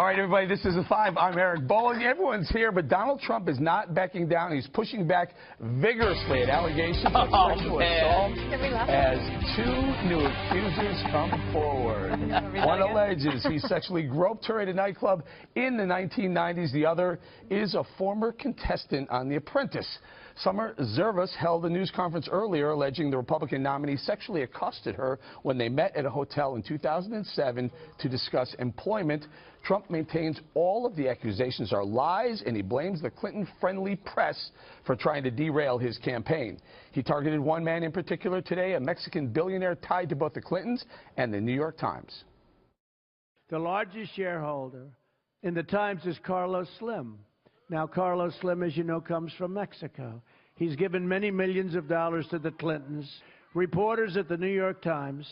All right, everybody, this is The Five. I'm Eric Bowen. Everyone's here, but Donald Trump is not backing down. He's pushing back vigorously at allegations of sexual assault as two new accusers come forward. One alleges he sexually groped her at a nightclub in the 1990s. The other is a former contestant on The Apprentice. Summer Zervas held a news conference earlier alleging the Republican nominee sexually accosted her when they met at a hotel in 2007 to discuss employment. Trump maintains all of the accusations are lies, and he blames the Clinton-friendly press for trying to derail his campaign. He targeted one man in particular today, a Mexican billionaire tied to both the Clintons and the New York Times. The largest shareholder in the Times is Carlos Slim. Now, Carlos Slim, as you know, comes from Mexico. He's given many millions of dollars to the Clintons. Reporters at the New York Times,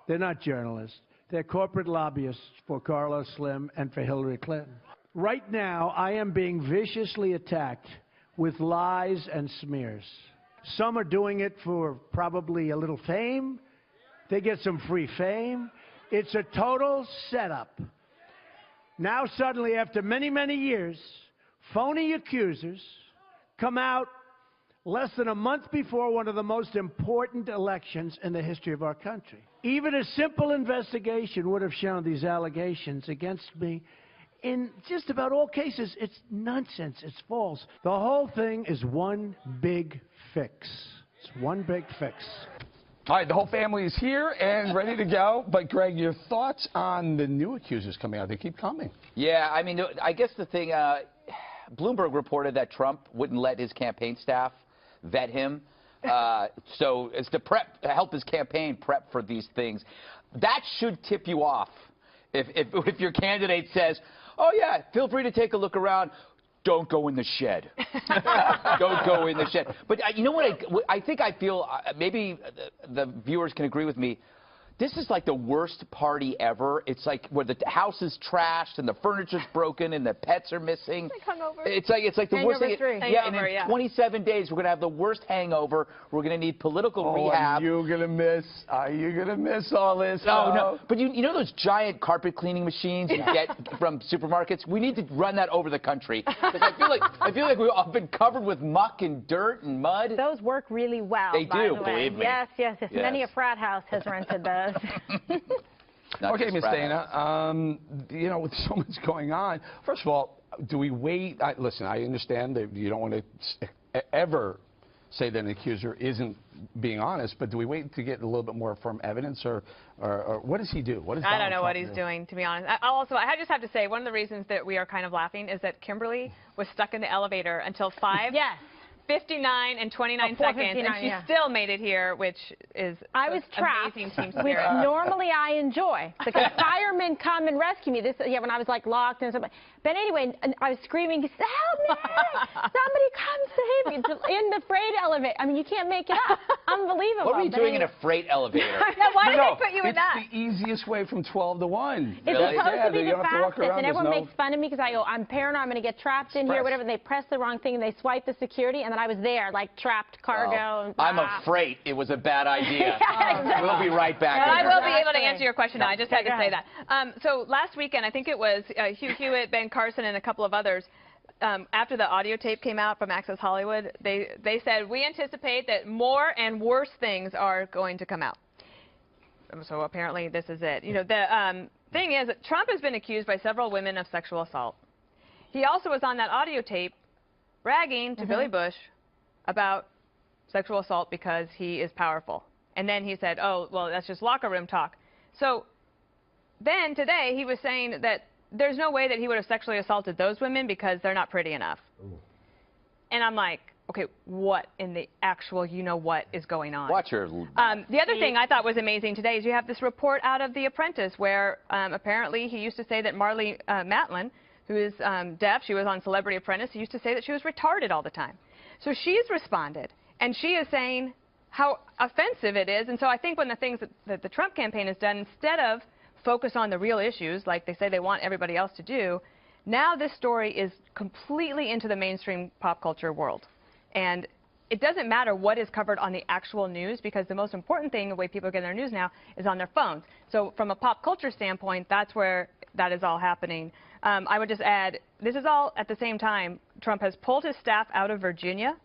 they're not journalists. They're corporate lobbyists for Carlos Slim and for Hillary Clinton. Right now, I am being viciously attacked with lies and smears. Some are doing it for probably a little fame. They get some free fame. It's a total setup. Now, suddenly, after many, many years, phony accusers come out less than a month before one of the most important elections in the history of our country. Even a simple investigation would have shown these allegations against me. In just about all cases, it's nonsense. It's false. The whole thing is one big fix. It's one big fix. All right, the whole family is here and ready to go. But, Greg, your thoughts on the new accusers coming out? They keep coming. Yeah, I mean, I guess the thing, Bloomberg reported that Trump wouldn't let his campaign staff vet him. So it's to help his campaign prep for these things. That should tip you off. If your candidate says, oh, yeah, feel free to take a look around. Don't go in the shed. Don't go in the shed. But you know what I think I feel, maybe the viewers can agree with me, this is like the worst party ever. It's like where the house is trashed and the furniture's broken and the pets are missing. It's like the worst thing. Yeah, and in 27 days we're gonna have the worst hangover. We're gonna need political rehab. Are you gonna miss all this? No. But you know those giant carpet cleaning machines you get from supermarkets? We need to run that over the country. Because I feel like we've all been covered with muck and dirt and mud. Those work really well. They do, believe me. Yes. Many a frat house has rented those. Okay, Ms. Dana, you know, with so much going on, first of all, do we wait? Listen, I understand that you don't want to ever say that an accuser isn't being honest, but do we wait to get a little bit more firm evidence, or what does he do? What does I don't know what he's doing, to be honest. I just have to say, one of the reasons that we are kind of laughing is that Kimberly was stuck in the elevator until 5:59 and 29 seconds, and she still made it here, which is amazing team spirit. Which normally I enjoy, because firemen come and rescue me. When I was like locked and stuff. But anyway, I was screaming, help me! Somebody come save me! In the freight elevator. I mean, you can't make it up. Unbelievable. What were you doing in a freight elevator? Why did they put you in that? It's the easiest way from 12 to 1. It's supposed to be the fastest, and everyone makes fun of me because I go, I'm paranoid, I'm going to get trapped in here, whatever. They press the wrong thing, and they swipe the security, and then I was there, like trapped cargo. I'm afraid it was a bad idea. Exactly. We'll be right back. I will be able to answer your question now. I just had to say that. So last weekend, I think it was Hugh Hewitt, Ben Carson, and a couple of others, after the audio tape came out from Access Hollywood, they said, we anticipate that more and worse things are going to come out. So apparently this is it. You know, the thing is that Trump has been accused by several women of sexual assault. He also was on that audio tape bragging to Billy Bush about sexual assault because he is powerful. And then he said, oh, well, that's just locker room talk. So then today he was saying that there's no way that he would have sexually assaulted those women because they're not pretty enough. Ooh. And I'm like, okay, what in the actual you-know-what is going on? Watch her. The other thing I thought was amazing today is you have this report out of The Apprentice where apparently he used to say that Marlee Matlin, who is deaf, she was on Celebrity Apprentice, he used to say that she was retarded all the time. So she's responded, and she is saying how offensive it is. And so I think one of the things that the Trump campaign has done, instead of focus on the real issues like they say they want everybody else to do, now this story is completely into the mainstream pop culture world. And it doesn't matter what is covered on the actual news, because the most important thing, the way people get their news now, is on their phones. So from a pop culture standpoint, that's where that is all happening. I would just add, this is all at the same time. Trump has pulled his staff out of Virginia.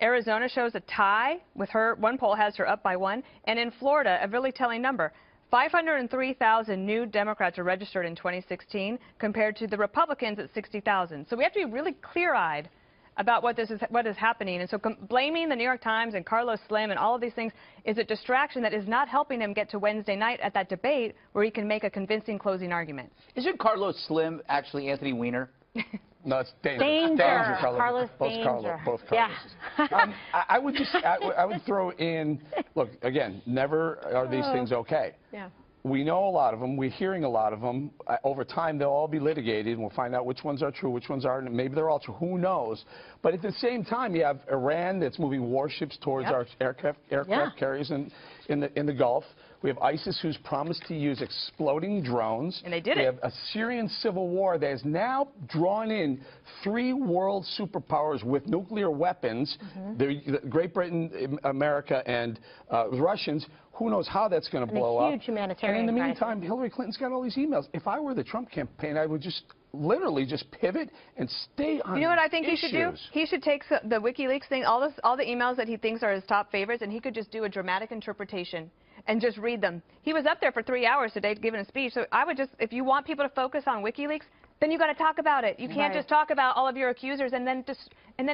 Arizona shows a tie with her. One poll has her up by 1. And in Florida, a really telling number. 503,000 new Democrats are registered in 2016 compared to the Republicans at 60,000. So we have to be really clear-eyed about what is happening. And so blaming the New York Times and Carlos Slim and all of these things is a distraction that is not helping him get to Wednesday night at that debate where he can make a convincing closing argument. Isn't Carlos Slim actually Anthony Weiner? No, it's Danger. Danger. Carlos. Both Carlos. Yeah. I would throw in, look, again, never are these things okay. Yeah. We know a lot of them. We're hearing a lot of them. Over time, they'll all be litigated, and we'll find out which ones are true, which ones aren't. Maybe they're all true. Who knows? But at the same time, you have Iran that's moving warships towards our aircraft carriers in the Gulf. We have ISIS, who's promised to use exploding drones. And they did it. We have a Syrian civil war that has now drawn in 3 world superpowers with nuclear weapons, Great Britain, America, and the Russians. Who knows how that's going to blow up. A huge humanitarian And in the crisis. meantime, Hillary Clinton's got all these emails. If I were the Trump campaign, I would just literally just pivot and stay on. You know what I think issues. he should do? He should take the WikiLeaks thing, all the emails that he thinks are his top favorites, and he could just do a dramatic interpretation and just read them. He was up there for 3 hours today giving a speech. So I would just, if you want people to focus on WikiLeaks, then you got to talk about it. You can't just talk about all of your accusers and then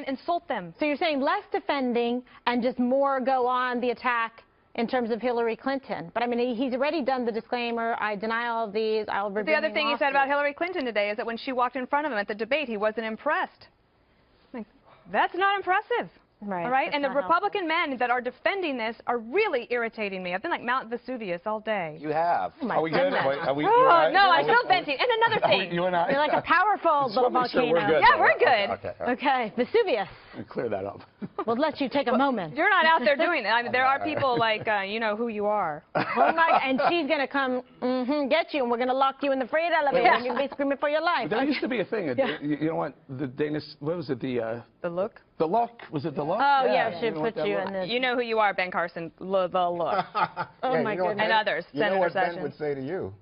insult them. So you're saying less defending and just more go on the attack in terms of Hillary Clinton. But I mean, he's already done the disclaimer. I deny all of these. I'll review. The other thing he said about Hillary Clinton today is that when she walked in front of him at the debate, he wasn't impressed. Like, that's not impressive. Right. All right. And the Republican men that are defending this are really irritating me. I've been like Mount Vesuvius all day. You have. Are we good? Are we, No, I'm still venting. And another thing. You and I. You're like a powerful little volcano. We're good. Yeah, we're good. Okay, Vesuvius. Clear that up. We'll let you take a moment. You're not out there doing that. I mean, there are people like, you know who you are. Oh my, and she's going to come get you, and we're going to lock you in the freight elevator, and you'll be screaming for your life. There used to be a thing. You know what? The Danish, what was it? The look? The look. Was it the look? Oh, yeah, she put you in this. You know who you are, Ben Carson. The look. Oh, my goodness. And others. You know Senator what Ben Sessions. would say to you?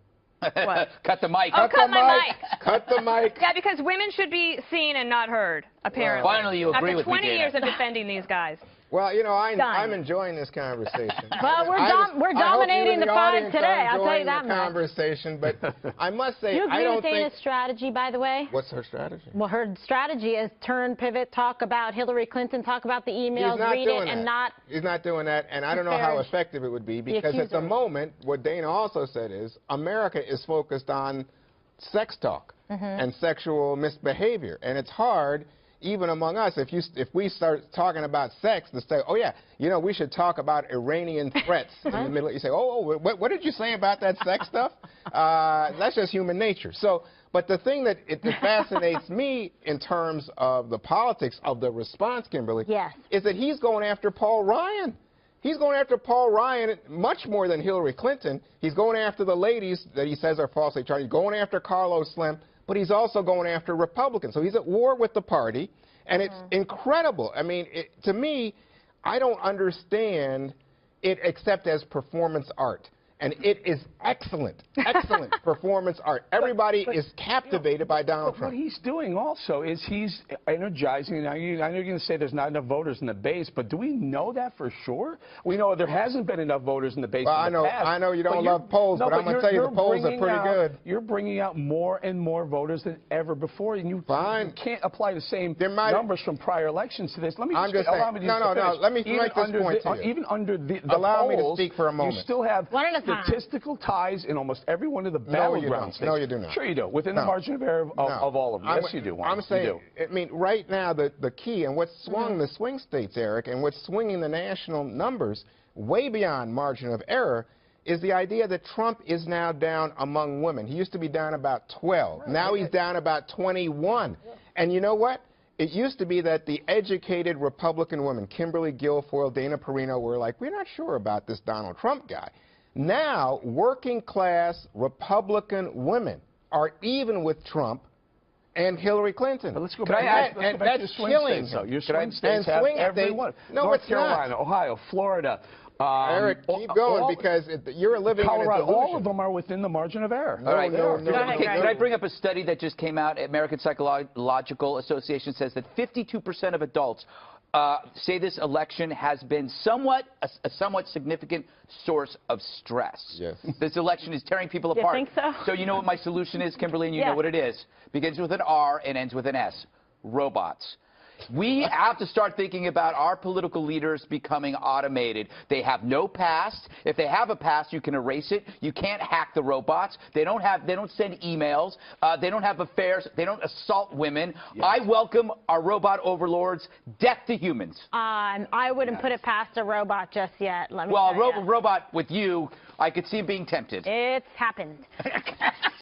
What? Cut the mic. Oh, cut my mic. Cut the mic. Yeah, because women should be seen and not heard, apparently. Finally, you agree with me, After 20 Dana. years of defending these guys. Well, you know, I'm Done. enjoying this conversation. Well, we're dominating the pod today, I'll tell you that the much. conversation, but I must say, You I agree don't with Dana's think... strategy, by the way? What's her strategy? Well, her strategy is turn, pivot, talk about Hillary Clinton, talk about the emails, read it, and not... He's not doing that, and I don't know how effective it would be, because at the moment, what Dana also said is, America is focused on sex talk and sexual misbehavior, and it's hard, even among us, if we start talking about sex, to say, oh yeah, you know, we should talk about Iranian threats in the Middle East. You say, oh, what did you say about that sex stuff? That's just human nature. So, but the thing that fascinates me in terms of the politics of the response, Kimberly, is that he's going after Paul Ryan. He's going after Paul Ryan much more than Hillary Clinton. He's going after the ladies that he says are falsely charged. He's going after Carlos Slim, but he's also going after Republicans. So he's at war with the party, and it's incredible. I mean, to me, I don't understand it except as performance art. And it is excellent, excellent performance art. Everybody is captivated by Donald Trump. What he's doing also is he's energizing. Now, I know you're going to say there's not enough voters in the base, but do we know that for sure? We know there hasn't been enough voters in the base. Well, I know you don't love polls, but I'm going to tell you the polls are pretty good. You're bringing out more and more voters than ever before, and you can't apply the same numbers from prior elections to this. Let me just allow me to let me make this point to you. Even under the allow polls, me to speak for a moment. You still have statistical ties in almost every one of the battleground states. No, you do not. Sure you do. Within the margin of error of all of them. Yes, you do. I'm saying, I mean, right now, the key and what's swung the swing states, Eric, and what's swinging the national numbers way beyond margin of error is the idea that Trump is now down among women. He used to be down about 12. Now he's down about 21. And you know what? It used to be that the educated Republican women, Kimberly Guilfoyle, Dana Perino, were like, we're not sure about this Donald Trump guy. Now, working-class Republican women are even with Trump and Hillary Clinton. But let's go back. That's killing. Your swing states have everyone. No, North Carolina, Ohio, Florida, Eric, keep going because you're living Colorado, in a delusion. all of them are within the margin of error. All right. No. Can I bring up a study that just came out? American Psychological Association says that 52% of adults say this election has been a somewhat significant source of stress. Yes. This election is tearing people apart. You think so? So you know what my solution is, Kimberly, and you know what it is. Begins with an R and ends with an S. Robots. We have to start thinking about our political leaders becoming automated. They have no past. If they have a past, you can erase it. You can't hack the robots. They don't send emails. They don't have affairs. They don't assault women. Yes. I welcome our robot overlords. Death to humans. I wouldn't put it past a robot just yet. Let me well, a robot with you, I could see being tempted. It's happened.